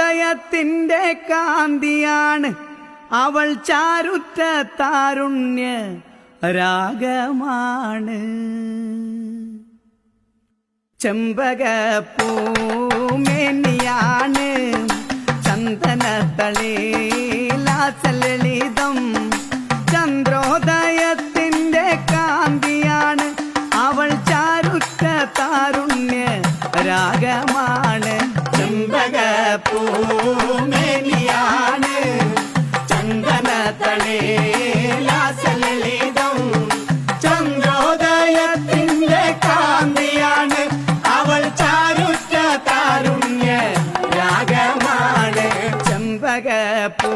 ചന്ദ്രോദയത്തിന്റെ കാന്തിയാണ് അവൾ ചാരുറ്റ താരുണ്യ രാഗമാണ് ചെമ്പകപ്പൂമേനിയാണ് ചന്ദനത്തളിലാസലളിതം ചന്ദ്രോദയത്തിന്റെ കാന്തിയാണ് അവൾ ചാരുറ്റ താരുണ്യ രാഗമാണ് ചെമ്പകപ്പൂമേനിയാണ് ചന്ദനത്തളിലാസലളിതം ചന്ദ്രോദയത്തിന്റെ കാന്തിയാണ് അവൾ ചാരുറ്റ താരുണ്യ രാഗമാണ് ചെമ്പകപ്പൂ